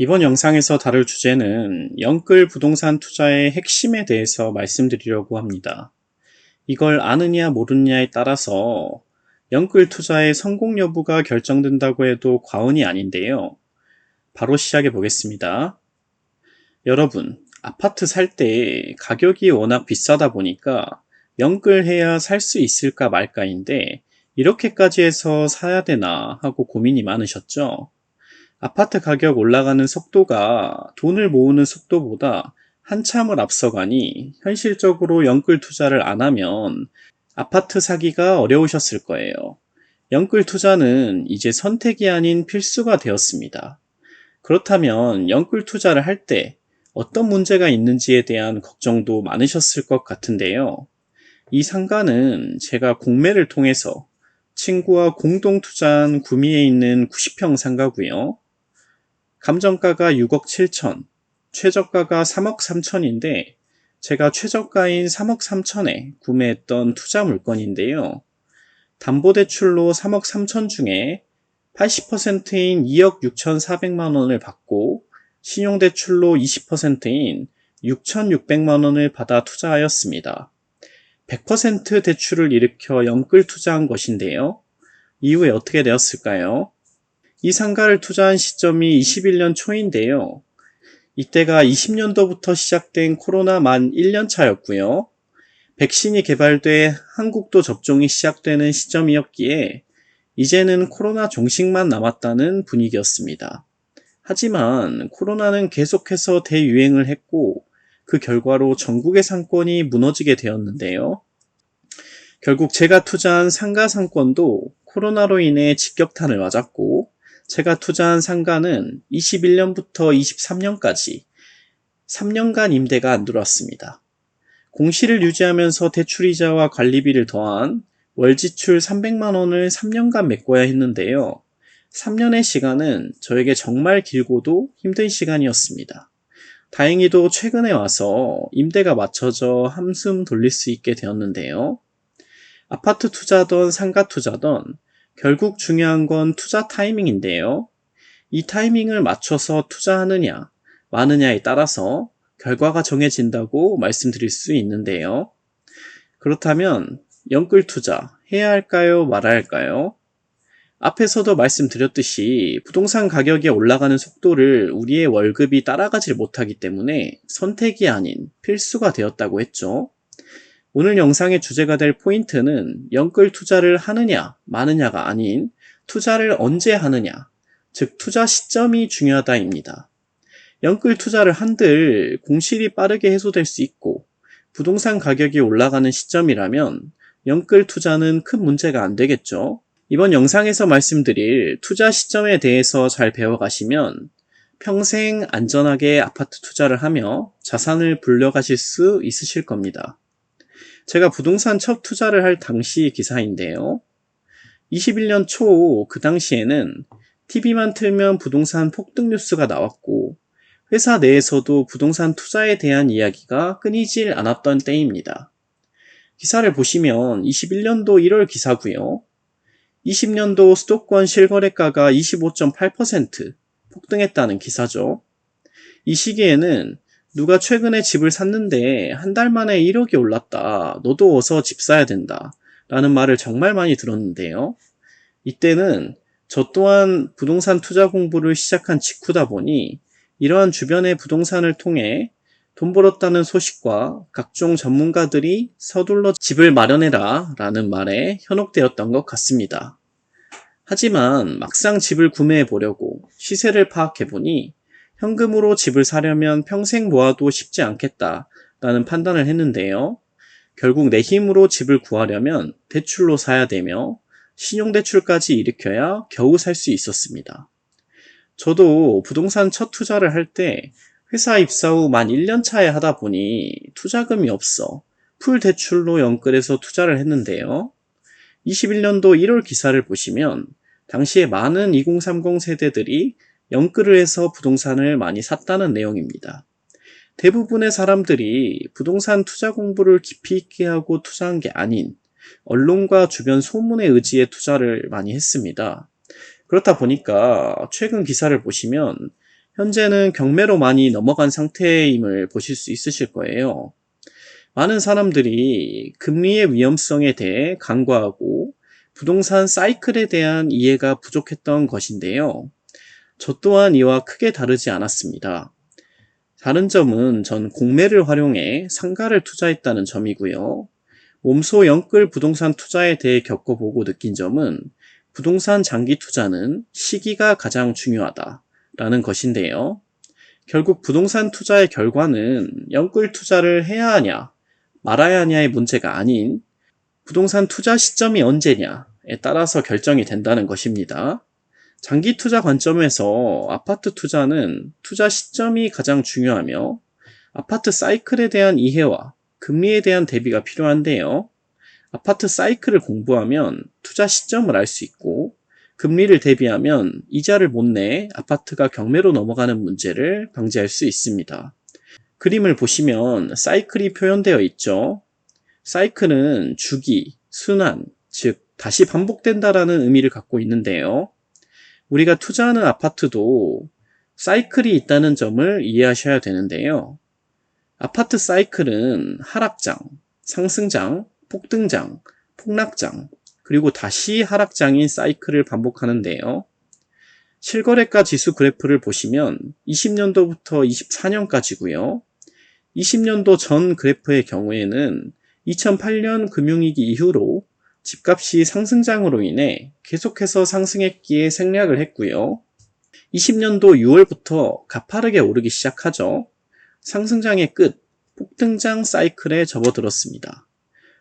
이번 영상에서 다룰 주제는 영끌 부동산 투자의 핵심에 대해서 말씀드리려고 합니다. 이걸 아느냐 모르느냐에 따라서 영끌 투자의 성공 여부가 결정된다고 해도 과언이 아닌데요. 바로 시작해 보겠습니다. 여러분, 아파트 살 때 가격이 워낙 비싸다 보니까 영끌해야 살 수 있을까 말까인데 이렇게까지 해서 사야 되나 하고 고민이 많으셨죠? 아파트 가격 올라가는 속도가 돈을 모으는 속도보다 한참을 앞서가니 현실적으로 영끌 투자를 안 하면 아파트 사기가 어려우셨을 거예요. 영끌 투자는 이제 선택이 아닌 필수가 되었습니다. 그렇다면 영끌 투자를 할 때 어떤 문제가 있는지에 대한 걱정도 많으셨을 것 같은데요. 이 상가는 제가 공매를 통해서 친구와 공동 투자한 구미에 있는 90평 상가고요. 감정가가 6억 7천, 최저가가 3억 3천인데 제가 최저가인 3억 3천에 구매했던 투자 물건인데요. 담보대출로 3억 3천 중에 80%인 2억 6,400만 원을 받고 신용대출로 20%인 6,600만 원을 받아 투자하였습니다. 100% 대출을 일으켜 영끌 투자한 것인데요. 이후에 어떻게 되었을까요? 이 상가를 투자한 시점이 21년 초인데요. 이때가 20년도부터 시작된 코로나 만 1년 차였고요. 백신이 개발돼 한국도 접종이 시작되는 시점이었기에 이제는 코로나 종식만 남았다는 분위기였습니다. 하지만 코로나는 계속해서 대유행을 했고 그 결과로 전국의 상권이 무너지게 되었는데요. 결국 제가 투자한 상가 상권도 코로나로 인해 직격탄을 맞았고 제가 투자한 상가는 21년부터 23년까지 3년간 임대가 안 들어왔습니다. 공시를 유지하면서 대출이자와 관리비를 더한 월 지출 300만 원을 3년간 메꿔야 했는데요. 3년의 시간은 저에게 정말 길고도 힘든 시간이었습니다. 다행히도 최근에 와서 임대가 맞춰져 한숨 돌릴 수 있게 되었는데요. 아파트 투자든 상가 투자든 결국 중요한 건 투자 타이밍인데요. 이 타이밍을 맞춰서 투자하느냐, 마느냐에 따라서 결과가 정해진다고 말씀드릴 수 있는데요. 그렇다면 영끌 투자 해야 할까요? 말아야 할까요? 앞에서도 말씀드렸듯이 부동산 가격이 올라가는 속도를 우리의 월급이 따라가질 못하기 때문에 선택이 아닌 필수가 되었다고 했죠. 오늘 영상의 주제가 될 포인트는 영끌 투자를 하느냐 마느냐가 아닌 투자를 언제 하느냐, 즉 투자 시점이 중요하다입니다. 영끌 투자를 한들 공실이 빠르게 해소될 수 있고 부동산 가격이 올라가는 시점이라면 영끌 투자는 큰 문제가 안 되겠죠. 이번 영상에서 말씀드릴 투자 시점에 대해서 잘 배워가시면 평생 안전하게 아파트 투자를 하며 자산을 불려가실 수 있으실 겁니다. 제가 부동산 첫 투자를 할 당시 기사인데요. 21년 초 그 당시에는 TV만 틀면 부동산 폭등 뉴스가 나왔고 회사 내에서도 부동산 투자에 대한 이야기가 끊이질 않았던 때입니다. 기사를 보시면 21년도 1월 기사고요. 20년도 수도권 실거래가가 25.8% 폭등했다는 기사죠. 이 시기에는 누가 최근에 집을 샀는데 한 달 만에 1억이 올랐다. 너도 어서 집 사야 된다. 라는 말을 정말 많이 들었는데요. 이때는 저 또한 부동산 투자 공부를 시작한 직후다 보니 이러한 주변의 부동산을 통해 돈 벌었다는 소식과 각종 전문가들이 서둘러 집을 마련해라 라는 말에 현혹되었던 것 같습니다. 하지만 막상 집을 구매해 보려고 시세를 파악해 보니 현금으로 집을 사려면 평생 모아도 쉽지 않겠다라는 판단을 했는데요. 결국 내 힘으로 집을 구하려면 대출로 사야 되며 신용대출까지 일으켜야 겨우 살 수 있었습니다. 저도 부동산 첫 투자를 할 때 회사 입사 후 만 1년 차에 하다 보니 투자금이 없어 풀 대출로 연끌해서 투자를 했는데요. 21년도 1월 기사를 보시면 당시에 많은 2030 세대들이 연끌을 해서 부동산을 많이 샀다는 내용입니다. 대부분의 사람들이 부동산 투자 공부를 깊이 있게 하고 투자한 게 아닌 언론과 주변 소문에 의지해 투자를 많이 했습니다. 그렇다 보니까 최근 기사를 보시면 현재는 경매로 많이 넘어간 상태임을 보실 수 있으실 거예요. 많은 사람들이 금리의 위험성에 대해 간과하고 부동산 사이클에 대한 이해가 부족했던 것인데요. 저 또한 이와 크게 다르지 않았습니다. 다른 점은 전 공매를 활용해 상가를 투자했다는 점이고요. 몸소 영끌 부동산 투자에 대해 겪어보고 느낀 점은 부동산 장기 투자는 시기가 가장 중요하다라는 것인데요. 결국 부동산 투자의 결과는 영끌 투자를 해야 하냐, 말아야 하냐의 문제가 아닌 부동산 투자 시점이 언제냐에 따라서 결정이 된다는 것입니다. 장기 투자 관점에서 아파트 투자는 투자 시점이 가장 중요하며 아파트 사이클에 대한 이해와 금리에 대한 대비가 필요한데요. 아파트 사이클을 공부하면 투자 시점을 알 수 있고 금리를 대비하면 이자를 못 내 아파트가 경매로 넘어가는 문제를 방지할 수 있습니다. 그림을 보시면 사이클이 표현되어 있죠. 사이클은 주기, 순환, 즉 다시 반복된다라는 의미를 갖고 있는데요. 우리가 투자하는 아파트도 사이클이 있다는 점을 이해하셔야 되는데요. 아파트 사이클은 하락장, 상승장, 폭등장, 폭락장, 그리고 다시 하락장인 사이클을 반복하는데요. 실거래가 지수 그래프를 보시면 20년도부터 24년까지고요. 20년도 전 그래프의 경우에는 2008년 금융위기 이후로 집값이 상승장으로 인해 계속해서 상승했기에 생략을 했고요. 20년도 6월부터 가파르게 오르기 시작하죠. 상승장의 끝, 폭등장 사이클에 접어들었습니다.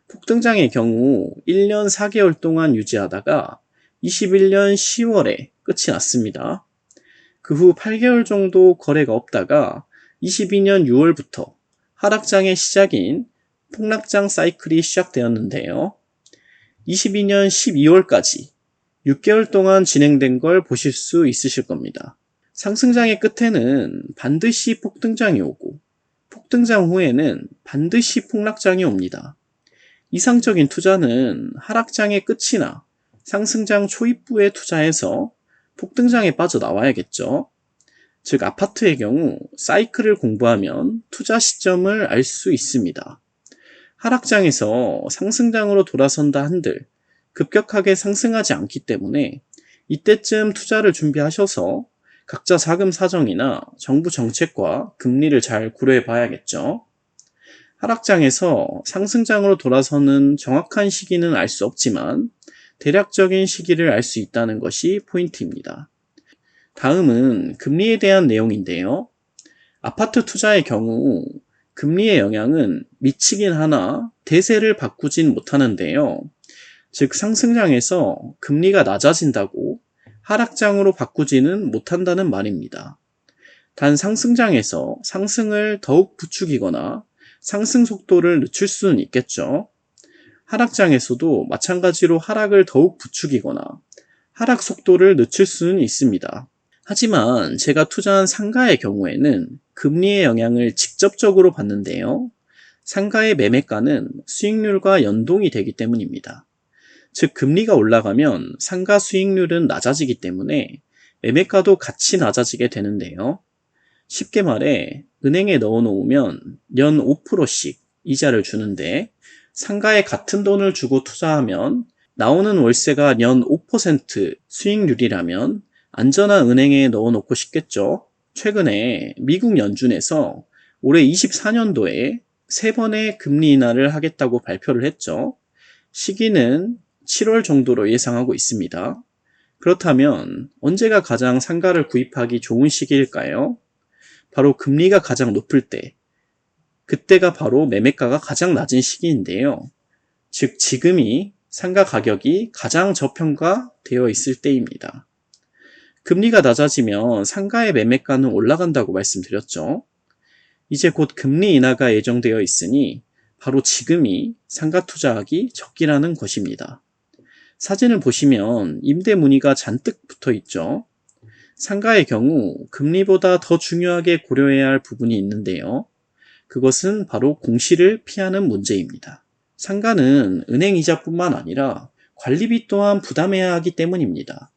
폭등장의 경우 1년 4개월 동안 유지하다가 21년 10월에 끝이 났습니다. 그 후 8개월 정도 거래가 없다가 22년 6월부터 하락장의 시작인 폭락장 사이클이 시작되었는데요. 22년 12월까지 6개월 동안 진행된 걸 보실 수 있으실 겁니다. 상승장의 끝에는 반드시 폭등장이 오고 폭등장 후에는 반드시 폭락장이 옵니다. 이상적인 투자는 하락장의 끝이나 상승장 초입부에 투자해서 폭등장에 빠져나와야겠죠. 즉 아파트의 경우 사이클을 공부하면 투자 시점을 알 수 있습니다. 하락장에서 상승장으로 돌아선다 한들 급격하게 상승하지 않기 때문에 이때쯤 투자를 준비하셔서 각자 자금 사정이나 정부 정책과 금리를 잘 고려해 봐야겠죠. 하락장에서 상승장으로 돌아서는 정확한 시기는 알 수 없지만 대략적인 시기를 알 수 있다는 것이 포인트입니다. 다음은 금리에 대한 내용인데요. 아파트 투자의 경우 금리의 영향은 미치긴 하나 대세를 바꾸진 못하는데요. 즉 상승장에서 금리가 낮아진다고 하락장으로 바꾸지는 못한다는 말입니다. 단 상승장에서 상승을 더욱 부추기거나 상승 속도를 늦출 수는 있겠죠. 하락장에서도 마찬가지로 하락을 더욱 부추기거나 하락 속도를 늦출 수는 있습니다. 하지만 제가 투자한 상가의 경우에는 금리의 영향을 직접적으로 받는데요. 상가의 매매가는 수익률과 연동이 되기 때문입니다. 즉 금리가 올라가면 상가 수익률은 낮아지기 때문에 매매가도 같이 낮아지게 되는데요. 쉽게 말해 은행에 넣어놓으면 연 5%씩 이자를 주는데 상가에 같은 돈을 주고 투자하면 나오는 월세가 연 5% 수익률이라면 안전한 은행에 넣어놓고 싶겠죠. 최근에 미국 연준에서 올해 24년도에 3번의 금리 인하를 하겠다고 발표를 했죠. 시기는 7월 정도로 예상하고 있습니다. 그렇다면 언제가 가장 상가를 구입하기 좋은 시기일까요? 바로 금리가 가장 높을 때, 그때가 바로 매매가가 가장 낮은 시기인데요. 즉 지금이 상가 가격이 가장 저평가되어 있을 때입니다. 금리가 낮아지면 상가의 매매가는 올라간다고 말씀드렸죠. 이제 곧 금리 인하가 예정되어 있으니 바로 지금이 상가 투자하기 적기라는 것입니다. 사진을 보시면 임대 문의가 잔뜩 붙어 있죠. 상가의 경우 금리보다 더 중요하게 고려해야 할 부분이 있는데요. 그것은 바로 공시를 피하는 문제입니다. 상가는 은행 이자뿐만 아니라 관리비 또한 부담해야 하기 때문입니다.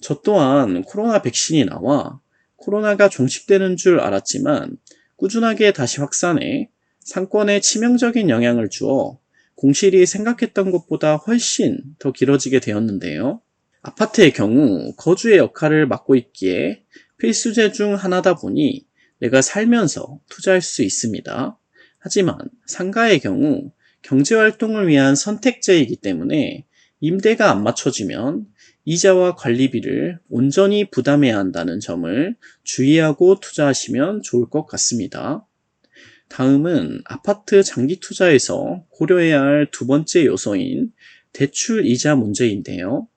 저 또한 코로나 백신이 나와 코로나가 종식되는 줄 알았지만 꾸준하게 다시 확산해 상권에 치명적인 영향을 주어 공실이 생각했던 것보다 훨씬 더 길어지게 되었는데요. 아파트의 경우 거주의 역할을 맡고 있기에 필수제 중 하나다 보니 내가 살면서 투자할 수 있습니다. 하지만 상가의 경우 경제활동을 위한 선택제이기 때문에 임대가 안 맞춰지면 이자와 관리비를 온전히 부담해야 한다는 점을 주의하고 투자하시면 좋을 것 같습니다. 다음은 아파트 장기 투자에서 고려해야 할 두 번째 요소인 대출 이자 문제인데요.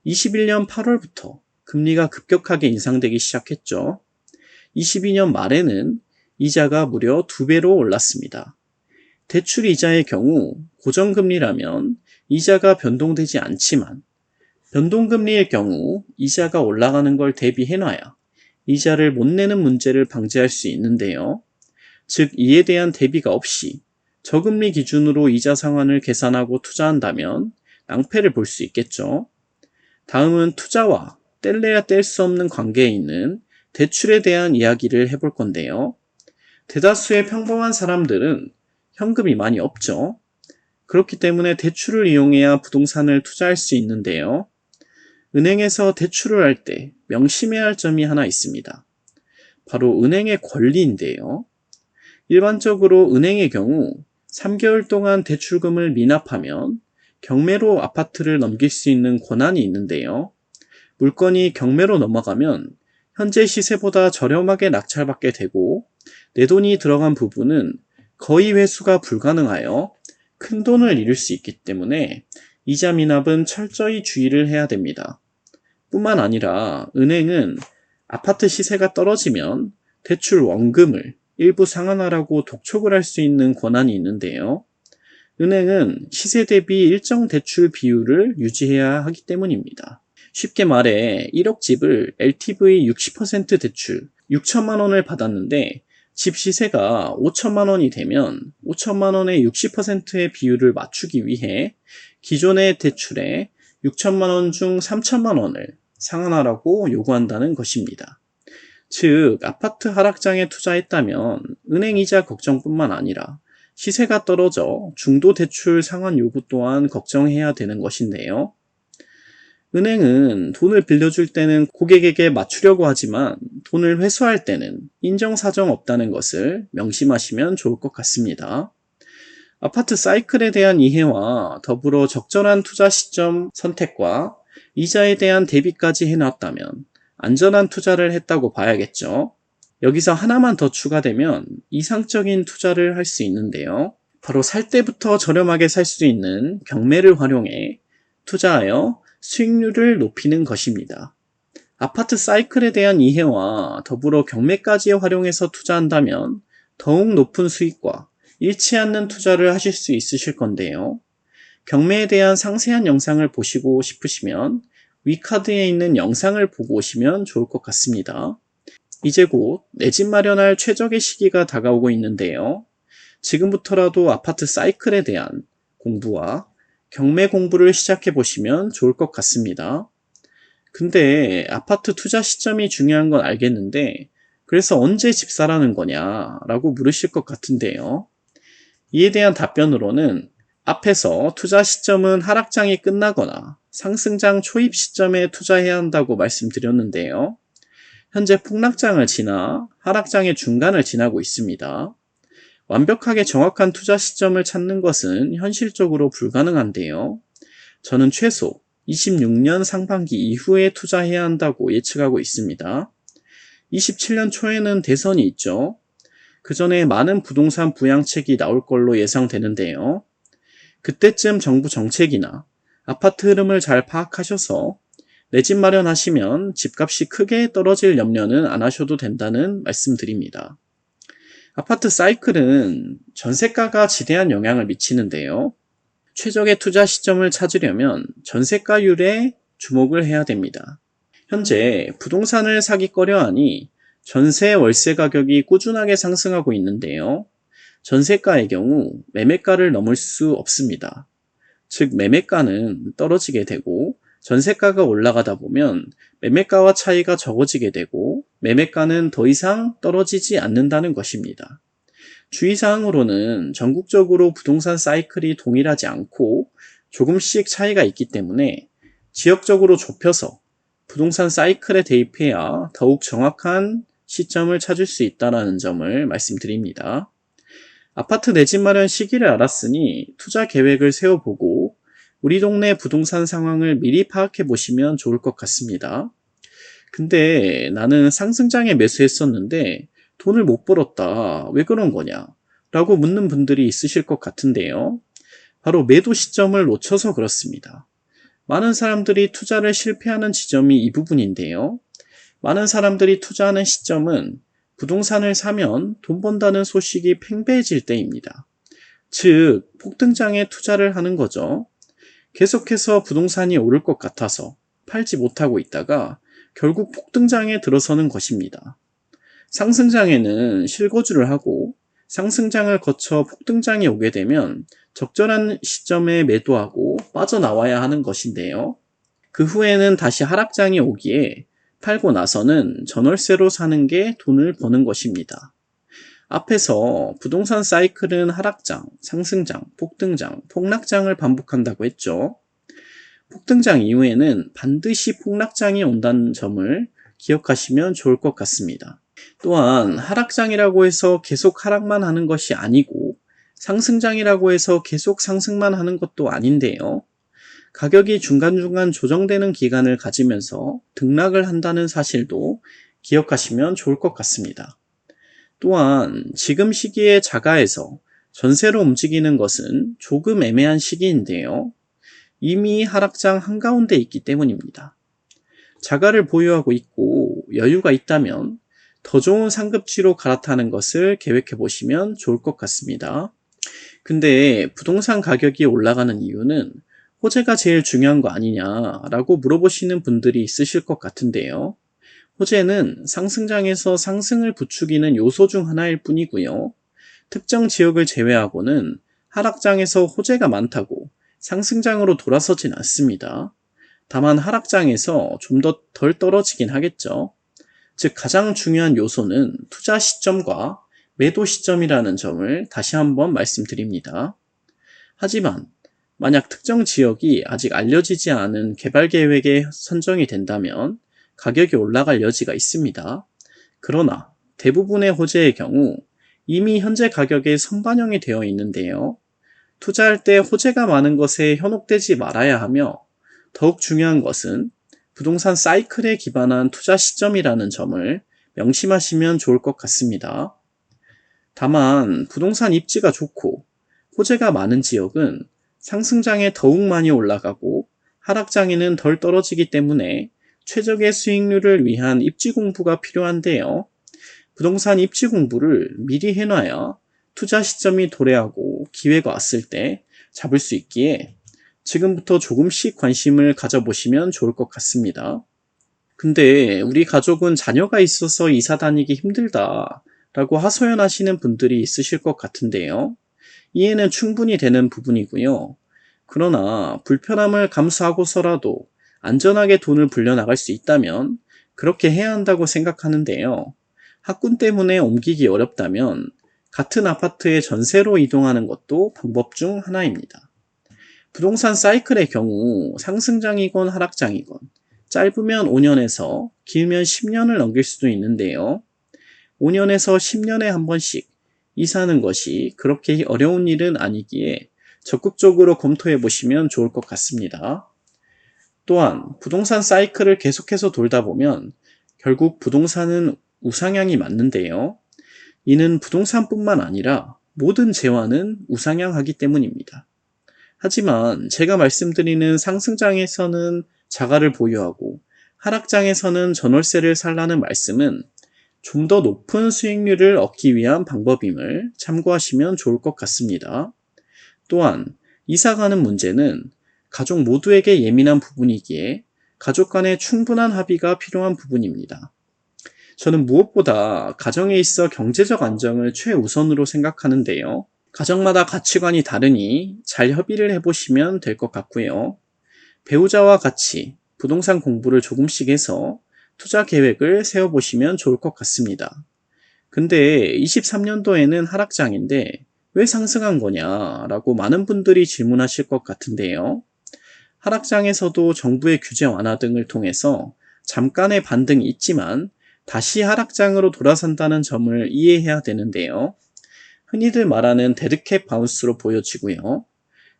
21년 8월부터 금리가 급격하게 인상되기 시작했죠. 22년 말에는 이자가 무려 2배로 올랐습니다. 대출 이자의 경우 고정금리라면 이자가 변동되지 않지만 변동금리일 경우 이자가 올라가는 걸 대비해놔야 이자를 못 내는 문제를 방지할 수 있는데요. 즉 이에 대한 대비가 없이 저금리 기준으로 이자 상환을 계산하고 투자한다면 낭패를 볼 수 있겠죠. 다음은 투자와 뗄래야 뗄 수 없는 관계에 있는 대출에 대한 이야기를 해볼 건데요. 대다수의 평범한 사람들은 현금이 많이 없죠. 그렇기 때문에 대출을 이용해야 부동산을 투자할 수 있는데요. 은행에서 대출을 할 때 명심해야 할 점이 하나 있습니다. 바로 은행의 권리인데요. 일반적으로 은행의 경우 3개월 동안 대출금을 미납하면 경매로 아파트를 넘길 수 있는 권한이 있는데요. 물건이 경매로 넘어가면 현재 시세보다 저렴하게 낙찰받게 되고 내 돈이 들어간 부분은 거의 회수가 불가능하여 큰 돈을 잃을 수 있기 때문에 이자 미납은 철저히 주의를 해야 됩니다. 뿐만 아니라 은행은 아파트 시세가 떨어지면 대출 원금을 일부 상환하라고 독촉을 할 수 있는 권한이 있는데요. 은행은 시세 대비 일정 대출 비율을 유지해야 하기 때문입니다. 쉽게 말해 1억 집을 LTV 60% 대출 6천만 원을 받았는데 집 시세가 5천만 원이 되면 5천만 원의 60%의 비율을 맞추기 위해 기존의 대출에 6천만 원 중 3천만 원을 상환하라고 요구한다는 것입니다. 즉 아파트 하락장에 투자했다면 은행 이자 걱정뿐만 아니라 시세가 떨어져 중도대출 상환 요구 또한 걱정해야 되는 것인데요. 은행은 돈을 빌려줄 때는 고객에게 맞추려고 하지만 돈을 회수할 때는 인정사정 없다는 것을 명심하시면 좋을 것 같습니다. 아파트 사이클에 대한 이해와 더불어 적절한 투자 시점 선택과 이자에 대한 대비까지 해놨다면 안전한 투자를 했다고 봐야겠죠. 여기서 하나만 더 추가되면 이상적인 투자를 할 수 있는데요. 바로 살 때부터 저렴하게 살 수 있는 경매를 활용해 투자하여 수익률을 높이는 것입니다. 아파트 사이클에 대한 이해와 더불어 경매까지 활용해서 투자한다면 더욱 높은 수익과 잃지 않는 투자를 하실 수 있으실 건데요. 경매에 대한 상세한 영상을 보시고 싶으시면 위 카드에 있는 영상을 보고 오시면 좋을 것 같습니다. 이제 곧 내 집 마련할 최적의 시기가 다가오고 있는데요. 지금부터라도 아파트 사이클에 대한 공부와 경매 공부를 시작해 보시면 좋을 것 같습니다. 근데 아파트 투자 시점이 중요한 건 알겠는데 그래서 언제 집 사라는 거냐 라고 물으실 것 같은데요. 이에 대한 답변으로는 앞에서 투자 시점은 하락장이 끝나거나 상승장 초입 시점에 투자해야 한다고 말씀드렸는데요. 현재 폭락장을 지나 하락장의 중간을 지나고 있습니다. 완벽하게 정확한 투자 시점을 찾는 것은 현실적으로 불가능한데요. 저는 최소 26년 상반기 이후에 투자해야 한다고 예측하고 있습니다. 27년 초에는 대선이 있죠. 그 전에 많은 부동산 부양책이 나올 걸로 예상되는데요. 그때쯤 정부 정책이나 아파트 흐름을 잘 파악하셔서 내 집 마련하시면 집값이 크게 떨어질 염려는 안 하셔도 된다는 말씀드립니다. 아파트 사이클은 전세가가 지대한 영향을 미치는데요. 최적의 투자 시점을 찾으려면 전세가율에 주목을 해야 됩니다. 현재 부동산을 사기 꺼려하니 전세 월세 가격이 꾸준하게 상승하고 있는데요. 전세가의 경우 매매가를 넘을 수 없습니다. 즉 매매가는 떨어지게 되고 전세가가 올라가다 보면 매매가와 차이가 적어지게 되고 매매가는 더 이상 떨어지지 않는다는 것입니다. 주의사항으로는 전국적으로 부동산 사이클이 동일하지 않고 조금씩 차이가 있기 때문에 지역적으로 좁혀서 부동산 사이클에 대입해야 더욱 정확한 시점을 찾을 수 있다는 점을 말씀드립니다. 아파트 내 집 마련 시기를 알았으니 투자 계획을 세워보고 우리 동네 부동산 상황을 미리 파악해 보시면 좋을 것 같습니다. 근데 나는 상승장에 매수했었는데 돈을 못 벌었다. 왜 그런 거냐? 라고 묻는 분들이 있으실 것 같은데요. 바로 매도 시점을 놓쳐서 그렇습니다. 많은 사람들이 투자를 실패하는 지점이 이 부분인데요. 많은 사람들이 투자하는 시점은 부동산을 사면 돈 번다는 소식이 팽배해질 때입니다. 즉, 폭등장에 투자를 하는 거죠. 계속해서 부동산이 오를 것 같아서 팔지 못하고 있다가 결국 폭등장에 들어서는 것입니다. 상승장에는 실거주를 하고 상승장을 거쳐 폭등장이 오게 되면 적절한 시점에 매도하고 빠져나와야 하는 것인데요. 그 후에는 다시 하락장이 오기에 팔고 나서는 전월세로 사는 게 돈을 버는 것입니다. 앞에서 부동산 사이클은 하락장, 상승장, 폭등장, 폭락장을 반복한다고 했죠. 폭등장 이후에는 반드시 폭락장이 온다는 점을 기억하시면 좋을 것 같습니다. 또한 하락장이라고 해서 계속 하락만 하는 것이 아니고 상승장이라고 해서 계속 상승만 하는 것도 아닌데요. 가격이 중간중간 조정되는 기간을 가지면서 등락을 한다는 사실도 기억하시면 좋을 것 같습니다. 또한 지금 시기에 자가에서 전세로 움직이는 것은 조금 애매한 시기인데요. 이미 하락장 한가운데 있기 때문입니다. 자가를 보유하고 있고 여유가 있다면 더 좋은 상급지로 갈아타는 것을 계획해 보시면 좋을 것 같습니다. 근데 부동산 가격이 올라가는 이유는 호재가 제일 중요한 거 아니냐라고 물어보시는 분들이 있으실 것 같은데요. 호재는 상승장에서 상승을 부추기는 요소 중 하나일 뿐이고요. 특정 지역을 제외하고는 하락장에서 호재가 많다고 상승장으로 돌아서진 않습니다. 다만 하락장에서 좀 더 덜 떨어지긴 하겠죠. 즉 가장 중요한 요소는 투자 시점과 매도 시점이라는 점을 다시 한번 말씀드립니다. 하지만 만약 특정 지역이 아직 알려지지 않은 개발 계획에 선정이 된다면 가격이 올라갈 여지가 있습니다. 그러나 대부분의 호재의 경우 이미 현재 가격에 선반영이 되어 있는데요. 투자할 때 호재가 많은 것에 현혹되지 말아야 하며 더욱 중요한 것은 부동산 사이클에 기반한 투자 시점이라는 점을 명심하시면 좋을 것 같습니다. 다만 부동산 입지가 좋고 호재가 많은 지역은 상승장에 더욱 많이 올라가고 하락장에는 덜 떨어지기 때문에 최적의 수익률을 위한 입지 공부가 필요한데요. 부동산 입지 공부를 미리 해놔야 투자 시점이 도래하고 기회가 왔을 때 잡을 수 있기에 지금부터 조금씩 관심을 가져보시면 좋을 것 같습니다. 근데 우리 가족은 자녀가 있어서 이사 다니기 힘들다 라고 하소연하시는 분들이 있으실 것 같은데요. 이해는 충분히 되는 부분이고요. 그러나 불편함을 감수하고서라도 안전하게 돈을 불려나갈 수 있다면 그렇게 해야 한다고 생각하는데요. 학군 때문에 옮기기 어렵다면 같은 아파트에 전세로 이동하는 것도 방법 중 하나입니다. 부동산 사이클의 경우 상승장이건 하락장이건 짧으면 5년에서 길면 10년을 넘길 수도 있는데요. 5년에서 10년에 한 번씩 이사하는 것이 그렇게 어려운 일은 아니기에 적극적으로 검토해 보시면 좋을 것 같습니다. 또한 부동산 사이클을 계속해서 돌다 보면 결국 부동산은 우상향이 맞는데요. 이는 부동산뿐만 아니라 모든 재화는 우상향하기 때문입니다. 하지만 제가 말씀드리는 상승장에서는 자가를 보유하고 하락장에서는 전월세를 살라는 말씀은 좀 더 높은 수익률을 얻기 위한 방법임을 참고하시면 좋을 것 같습니다. 또한 이사 가는 문제는 가족 모두에게 예민한 부분이기에 가족 간의 충분한 합의가 필요한 부분입니다. 저는 무엇보다 가정에 있어 경제적 안정을 최우선으로 생각하는데요. 가정마다 가치관이 다르니 잘 협의를 해보시면 될 것 같고요. 배우자와 같이 부동산 공부를 조금씩 해서 투자 계획을 세워보시면 좋을 것 같습니다. 근데 23년도에는 하락장인데 왜 상승한 거냐라고 많은 분들이 질문하실 것 같은데요. 하락장에서도 정부의 규제 완화 등을 통해서 잠깐의 반등이 있지만 다시 하락장으로 돌아선다는 점을 이해해야 되는데요. 흔히들 말하는 데드캣 바운스로 보여지고요.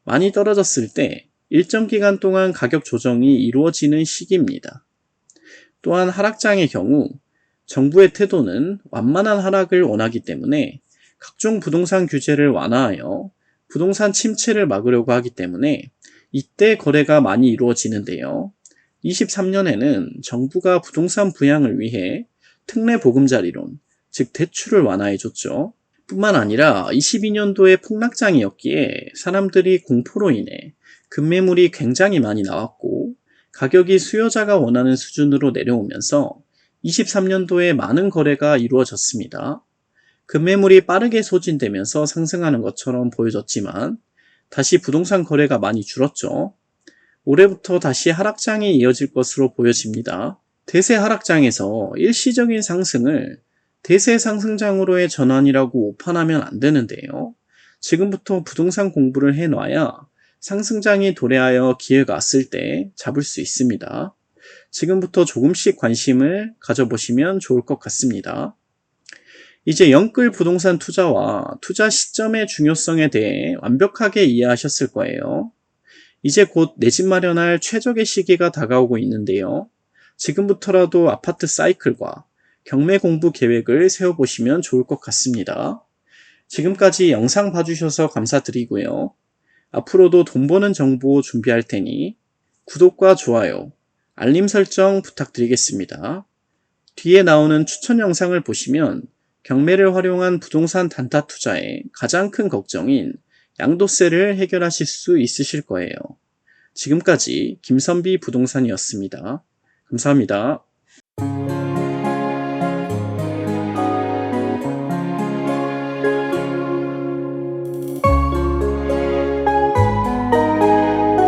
많이 떨어졌을 때 일정 기간 동안 가격 조정이 이루어지는 시기입니다. 또한 하락장의 경우 정부의 태도는 완만한 하락을 원하기 때문에 각종 부동산 규제를 완화하여 부동산 침체를 막으려고 하기 때문에 이때 거래가 많이 이루어지는데요. 23년에는 정부가 부동산 부양을 위해 특례 보금자리론, 즉 대출을 완화해줬죠. 뿐만 아니라 22년도에 폭락장이었기에 사람들이 공포로 인해 급매물이 굉장히 많이 나왔고 가격이 수요자가 원하는 수준으로 내려오면서 23년도에 많은 거래가 이루어졌습니다. 급매물이 빠르게 소진되면서 상승하는 것처럼 보여졌지만 다시 부동산 거래가 많이 줄었죠. 올해부터 다시 하락장이 이어질 것으로 보여집니다. 대세 하락장에서 일시적인 상승을 대세 상승장으로의 전환이라고 오판하면 안 되는데요. 지금부터 부동산 공부를 해놔야 상승장이 도래하여 기회가 왔을 때 잡을 수 있습니다. 지금부터 조금씩 관심을 가져보시면 좋을 것 같습니다. 이제 영끌 부동산 투자와 투자 시점의 중요성에 대해 완벽하게 이해하셨을 거예요. 이제 곧 내 집 마련할 최적의 시기가 다가오고 있는데요. 지금부터라도 아파트 사이클과 경매 공부 계획을 세워보시면 좋을 것 같습니다. 지금까지 영상 봐주셔서 감사드리고요. 앞으로도 돈 버는 정보 준비할 테니 구독과 좋아요, 알림 설정 부탁드리겠습니다. 뒤에 나오는 추천 영상을 보시면 경매를 활용한 부동산 단타 투자의 가장 큰 걱정인 양도세를 해결하실 수 있으실 거예요. 지금까지 김선비 부동산이었습니다. 감사합니다.